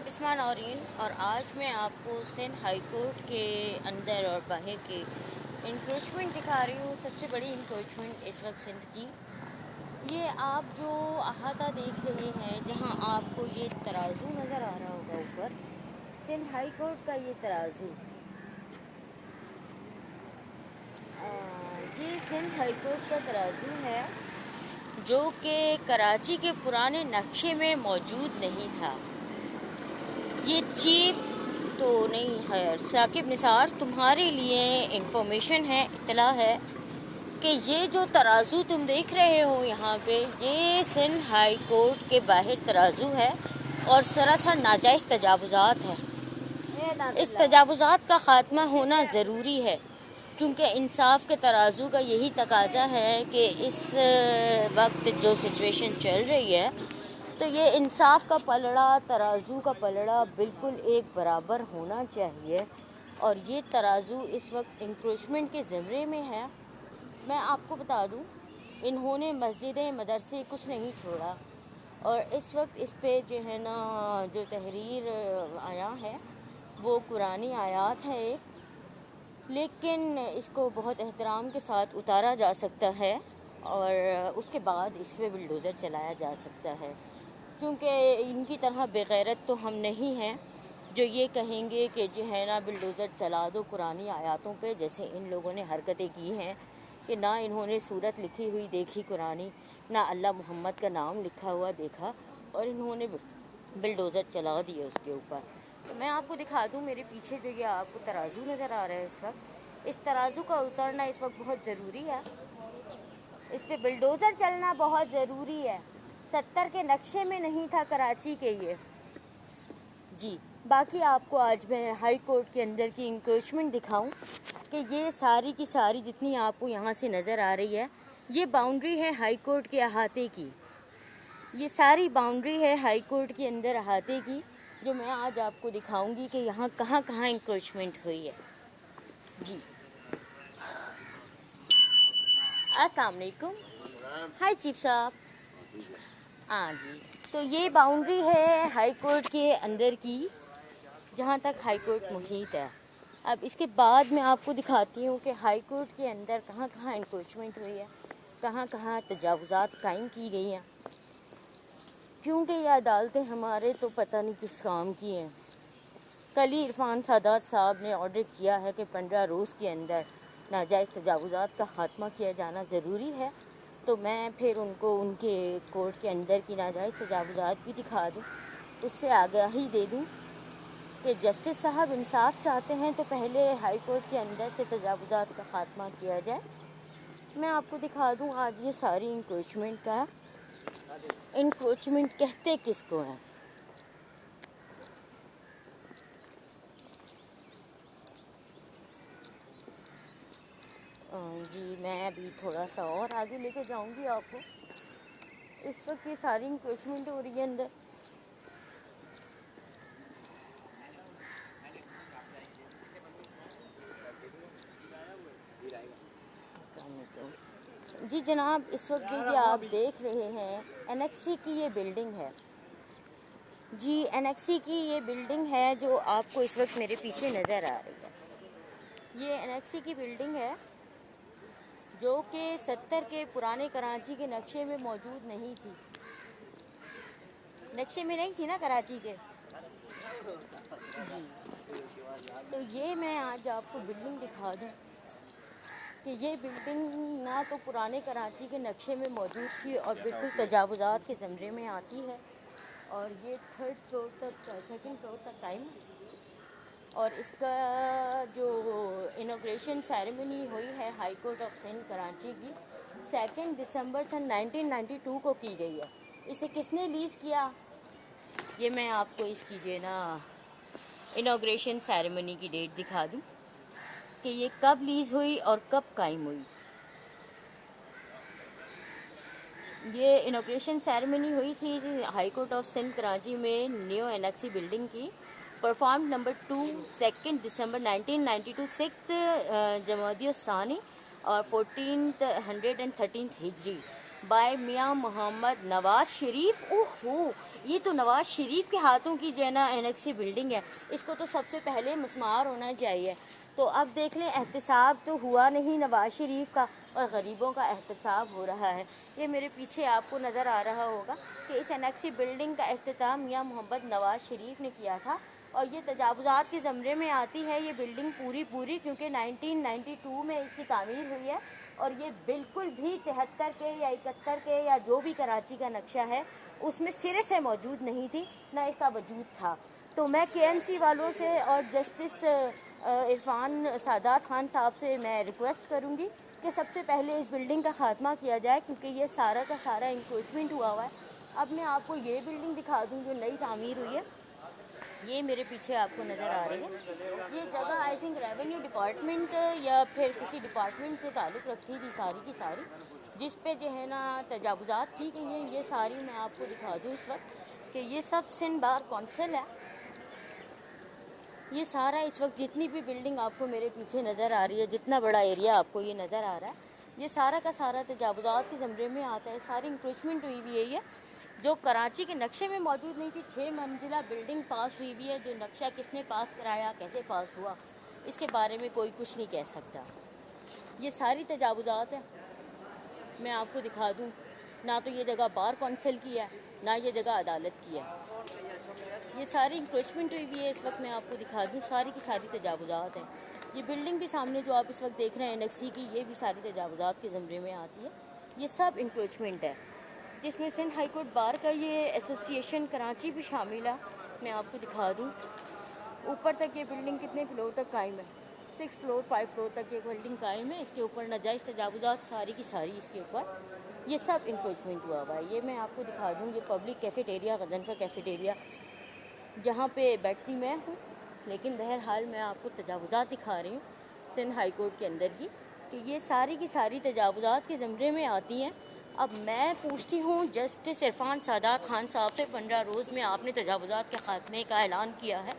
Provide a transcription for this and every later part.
इस्मान और आज मैं आपको सिंध हाई कोर्ट के अंदर और बाहर के इंक्रोचमेंट दिखा रही हूँ। सबसे बड़ी इंक्रोचमेंट इस वक्त सिंध की ये आप जो अहाता देख रहे हैं, जहाँ आपको ये तराजू नज़र आ रहा होगा ऊपर, सिंध हाई कोर्ट का ये तराजू, ये सिंध हाई कोर्ट का तराजू है जो कि कराची के पुराने नक्शे में मौजूद नहीं था। ये चीफ तो नहीं, खैर साकिब निसार, तुम्हारे लिए इंफॉर्मेशन है, इतला है कि ये जो तराजू तुम देख रहे हो यहाँ पे, ये सिंध हाई कोर्ट के बाहर तराजू है और सरासर नाजायज़ तजावुज़ात है। इस तजावुज़ात का ख़ात्मा होना ज़रूरी है, क्योंकि इंसाफ के तराजू का यही तकाजा है कि इस वक्त जो सिचुएशन चल रही है, तो ये इंसाफ का पलड़ा, तराजू का पलड़ा बिल्कुल एक बराबर होना चाहिए। और ये तराजू इस वक्त इंक्रोचमेंट के ज़मरे में है। मैं आपको बता दूं, इन्होंने मस्जिदें, मदरसे कुछ नहीं छोड़ा, और इस वक्त इस पे जो है ना, जो तहरीर आया है वो कुरानी आयात है एक, लेकिन इसको बहुत एहतराम के साथ उतारा जा सकता है और उसके बाद इस पर बुलडोज़र चलाया जा सकता है, क्योंकि इनकी तरह बेगैरत तो हम नहीं हैं जो ये कहेंगे कि जो है ना बुलडोज़र चला दो कुरानी आयातों पे, जैसे इन लोगों ने हरकतें की हैं कि ना इन्होंने सूरत लिखी हुई देखी कुरानी, ना अल्लाह मोहम्मद का नाम लिखा हुआ देखा, और इन्होंने बुलडोज़र चला दिए उसके ऊपर। तो मैं आपको दिखा दूँ, मेरे पीछे जो ये आपको तराजू नज़र आ रहा है इस वक्त, इस तराजू का उतरना इस वक्त बहुत ज़रूरी है। इस पे बुलडोज़र चलना बहुत ज़रूरी है। 70 के नक्शे में नहीं था कराची के ये। जी, बाकी आपको आज मैं हाई कोर्ट के अंदर की इंक्रोचमेंट दिखाऊं कि ये सारी की सारी जितनी आपको यहाँ से नज़र आ रही है, ये बाउंड्री है हाई कोर्ट के अहाते की। ये सारी बाउंड्री है हाई कोर्ट के अंदर अहाते की, जो मैं आज आपको दिखाऊंगी कि यहाँ कहाँ कहाँ इंक्रोचमेंट हुई है। जी, अस्सलाम वालेकुम। हाय चीफ साहब। हाँ जी, तो ये बाउंड्री है हाई कोर्ट के अंदर की, जहाँ तक हाई कोर्ट मुहित है। अब इसके बाद मैं आपको दिखाती हूँ कि हाई कोर्ट के अंदर कहाँ कहाँ इंक्रोचमेंट हुई है, कहाँ कहाँ तजावुज़ात कायम की गई हैं, क्योंकि ये अदालतें हमारे तो पता नहीं किस काम की हैं। कल ही इरफान सादात साहब ने ऑर्डर किया है कि 15 रोज़ के अंदर नाजायज़ तजावुज़ात का ख़ात्मा किया जाना ज़रूरी है। तो मैं फिर उनको उनके कोर्ट के अंदर की नाजायज़ तजावुज़ात भी दिखा दूँ, उससे आगाही दे दूँ कि जस्टिस साहब इंसाफ चाहते हैं तो पहले हाई कोर्ट के अंदर से तजावुज़ात का ख़ात्मा किया जाए। मैं आपको दिखा दूँ आज ये सारी इंक्रोचमेंट का, इंक्रोचमेंट कहते किसको हैं। जी, मैं अभी थोड़ा सा और आगे लेके जाऊंगी आपको। इस वक्त ये सारी इंक्रोचमेंट हो रही है अंदर। जी जनाब, इस वक्त जो ये आप देख रहे हैं, एनेक्सी की ये बिल्डिंग है। जी, एनेक्सी की ये बिल्डिंग है जो आपको इस वक्त मेरे पीछे नज़र आ रही है। ये एनेक्सी की बिल्डिंग है जो कि 70 के पुराने कराची के नक्शे में मौजूद नहीं थी। नक्शे में नहीं थी ना कराची के। जी, तो ये मैं आज आपको बिल्डिंग दिखा दूँ कि ये बिल्डिंग ना तो पुराने कराची के नक्शे में मौजूद थी और बिल्कुल तजावुज़ात के ज़मरे में आती है, और ये 3rd फ्लोर तक, 2nd फ्लोर तक टाइम, और इसका जो इनॉग्रेशन सेरेमनी हुई है high court of Sindh Karachi की 2 दिसंबर सन 1992 को की गई है। इसे किसने लीज़ किया, ये मैं आपको इसकी जो ना इनॉग्रेशन सेरेमनी की डेट दिखा दूँ कि ये कब लीज़ हुई और कब कायम हुई। ये इनॉग्रेशन सेरेमनी हुई थी high court of Sindh Karachi में न्यू एनेक्सी बिल्डिंग की, परफॉर्म नंबर 2 2 दिसंबर 1992, 6 जमादियो सानी और 1413 हिजरी, बाय मियाँ मोहम्मद नवाज़ शरीफ। ओहो, ये तो नवाज़ शरीफ के हाथों की जो है ना एनेक्सी बिल्डिंग है, इसको तो सबसे पहले मस्मार होना चाहिए। तो अब देख लें, एहतसाब तो हुआ नहीं नवाज़ शरीफ का और गरीबों का एहतसाब हो रहा है। ये मेरे पीछे आपको नज़र आ रहा होगा कि इस एनेक्सी बिल्डिंग का अख्तिताम मियाँ मोहम्मद नवाज़ शरीफ ने किया था और ये तजावुज़ात के ज़मरे में आती है ये बिल्डिंग पूरी, क्योंकि 1992 में इसकी तामीर हुई है और ये बिल्कुल भी 73 के या 71 के या जो भी कराची का नक्शा है उसमें सिरे से मौजूद नहीं थी, ना इसका वजूद था। तो मैं KMC वालों से और जस्टिस इरफान सादात खान साहब से मैं रिक्वेस्ट करूँगी कि सबसे पहले इस बिल्डिंग का ख़ात्मा किया जाए, क्योंकि ये सारा का सारा इंक्रोचमेंट हुआ है। अब मैं आपको ये बिल्डिंग दिखा दूँ जो नई तामीर हुई है, ये मेरे पीछे आपको नज़र आ रही है। ये जगह आई थिंक रेवेन्यू डिपार्टमेंट या फिर किसी डिपार्टमेंट से ताल्लुक़ रखती थी सारी की सारी, जिस पे जो है ना तजावुज़ात की गई हैं। ये सारी मैं आपको दिखा दूँ इस वक्त कि ये सब सिंध बार कौंसिल है। ये सारा इस वक्त जितनी भी बिल्डिंग आपको मेरे पीछे नज़र आ रही है, जितना बड़ा एरिया आपको ये नज़र आ रहा है, ये सारा का सारा तजावुज़ात के ज़मरे में आता है। सारी इंक्रोचमेंट हुई हुई है ये, जो कराची के नक्शे में मौजूद नहीं थी। 6 मंजिला बिल्डिंग पास हुई हुई है, जो नक्शा किसने पास कराया, कैसे पास हुआ, इसके बारे में कोई कुछ नहीं कह सकता। ये सारी तजावुज़ात है। मैं आपको दिखा दूँ, ना तो ये जगह बार कौंसिल की है, ना ये जगह अदालत की है। ये सारी इंक्रोचमेंट हुई हुई है। इस वक्त मैं आपको दिखा दूँ, सारी की सारी तजावुज़ात हैं। ये बिल्डिंग भी सामने जो आप इस वक्त देख रहे हैं एनेक्सी की, ये भी सारी तजावुज़ात के ज़मरे में आती है। ये सब इंक्रोचमेंट है, जिसमें सिंध हाई कोर्ट बार का ये एसोसिएशन कराची भी शामिल है। मैं आपको दिखा दूँ, ऊपर तक ये बिल्डिंग कितने फ्लोर तक कायम है, 6 फ्लोर 5 फ्लोर तक ये बिल्डिंग कायम है। इसके ऊपर नाजायज़ तजावुज़ात सारी की सारी इसके ऊपर ये सब इंक्रोचमेंट हुआ हुआ है। ये मैं आपको दिखा दूँ, ये पब्लिक कैफ़ेटेरिया, गजनफर कैफ़ेटेरिया, जहाँ पे बैठती मैं हूँ, लेकिन बहरहाल मैं आपको तजावुज़ात दिखा रही हूँ सिंध हाई कोर्ट के अंदर की, कि ये सारी की सारी तजावुज़ात के ज़मरे में आती हैं। अब मैं पूछती हूँ जस्टिस इरफान सादात खान साहब से, 15 रोज़ में आपने तजावुज़ात के ख़ात्मे का ऐलान किया है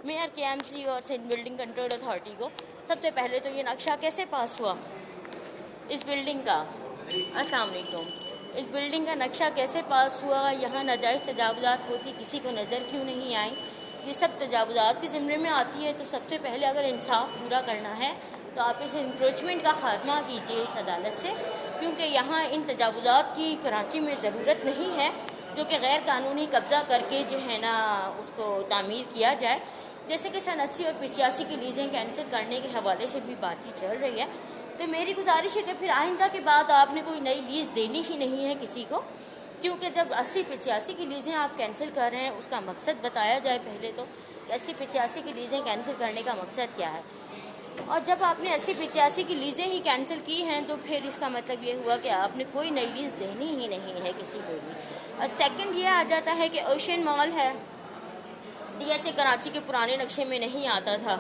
मेयर KMC और सिंध बिल्डिंग कंट्रोल अथॉरिटी को। सबसे पहले तो ये नक्शा कैसे पास हुआ इस बिल्डिंग का? अस्सलाम वालेकुम। इस बिल्डिंग का नक्शा कैसे पास हुआ, यहाँ नाजायज़ तजावुज़ात होती किसी को नज़र क्यों नहीं आई? ये सब तजावुज़ात के ज़मरे में आती है। तो सबसे पहले अगर इंसाफ पूरा करना है तो आप इस इंक्रोचमेंट का ख़ात्मा कीजिए इस अदालत से, क्योंकि यहाँ इन तजावुज़ात की कराची में ज़रूरत नहीं है, जो कि गैर कानूनी कब्ज़ा करके जो है ना उसको तामीर किया जाए। जैसे कि सन 80 और 85 की लीज़ें कैंसिल करने के हवाले से भी बातचीत चल रही है। तो मेरी गुजारिश है कि फिर आइंदा के बाद आपने कोई नई लीज़ देनी ही नहीं है किसी को, क्योंकि जब 80-85 की लीज़ें आप कैंसिल कर रहे हैं, उसका मकसद बताया जाए पहले तो कि 80-85 की लीज़ें कैंसिल करने का मकसद क्या है। और जब आपने 80-85 की लीज़ें ही कैंसिल की हैं तो फिर इसका मतलब ये हुआ कि आपने कोई नई लीज़ देनी ही नहीं है किसी को भी। और सेकंड ये आ जाता है कि ओशन मॉल है, DHA कराची के पुराने नक्शे में नहीं आता था।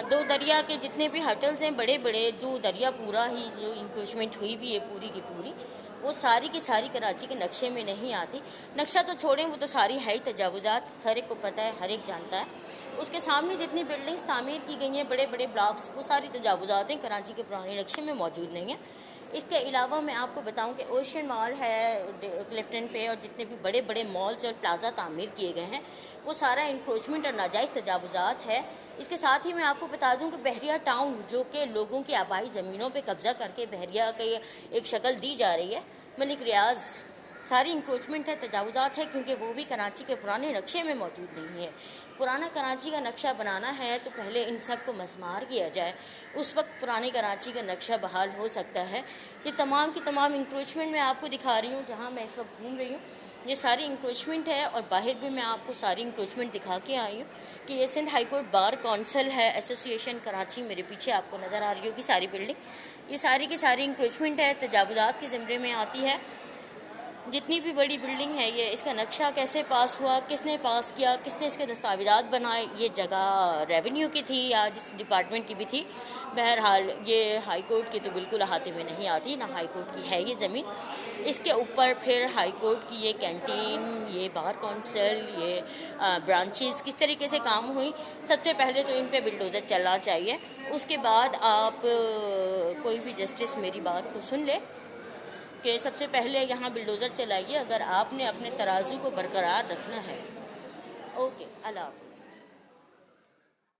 2 दरिया के जितने भी होटल्स हैं बड़े बड़े, जो दरिया पूरा ही जो इंक्रोचमेंट हुई हुई है पूरी की पूरी, वो सारी की सारी कराची के नक्शे में नहीं आती। नक्शा तो छोड़ें, वो तो सारी है ही तजावुज़ात, हर एक को पता है, हर एक जानता है। उसके सामने जितनी बिल्डिंग्स तामीर की गई हैं, बड़े बड़े ब्लॉक्स, वो सारी तजावुज़ातें कराची के पुराने नक्शे में मौजूद नहीं हैं। इसके अलावा मैं आपको बताऊं कि ओशन मॉल है क्लिफ्टन पे, और जितने भी बड़े बड़े मॉल्स और प्लाजा तामीर किए गए हैं, वो सारा इंक्रोचमेंट और नाजायज़ तजावुज़ात है। इसके साथ ही मैं आपको बता दूं कि बहरिया टाउन, जो कि लोगों की आबाई ज़मीनों पे कब्ज़ा करके बहरिया के एक शक्ल दी जा रही है, मलिक रियाज, सारी इंक्रोचमेंट है, तजावुज़ात है, क्योंकि वो भी कराची के पुराने नक्शे में मौजूद नहीं है। पुराना कराची का नक्शा बनाना है तो पहले इन सब को मस्मार किया जाए, उस वक्त पुराने कराची का नक्शा बहाल हो सकता है। ये तमाम की तमाम इंक्रोचमेंट मैं आपको दिखा रही हूँ जहाँ मैं इस वक्त घूम रही हूँ, ये सारी इंक्रोचमेंट है। और बाहर भी मैं आपको सारी इंक्रोचमेंट दिखा के आई हूँ कि ये Sindh high court bar council है, एसोसिएशन कराची, मेरे पीछे आपको नज़र आ रही होगी सारी बिल्डिंग, ये सारी की सारी इंक्रोचमेंट है, तजावुज़ात के ज़मरे में आती है। जितनी भी बड़ी बिल्डिंग है ये, इसका नक्शा कैसे पास हुआ, किसने पास किया, किसने इसके दस्तावेज़ात बनाए, ये जगह रेवेन्यू की थी या जिस डिपार्टमेंट की भी थी, बहरहाल ये हाई कोर्ट की तो बिल्कुल अहाते में नहीं आती, ना हाई कोर्ट की है ये ज़मीन। इसके ऊपर फिर हाई कोर्ट की ये कैंटीन, ये बार कौंसिल, ये ब्रांचेस किस तरीके से काम हुई, सबसे पहले तो इन पे बिल्डोज़र चलना चाहिए। उसके बाद आप कोई भी जस्टिस मेरी बात को सुन ले कि सबसे पहले यहाँ बिल्डोज़र चलाइए अगर आपने अपने तराजू को बरकरार रखना है। ओके, अल्लाह हाफ़िज़।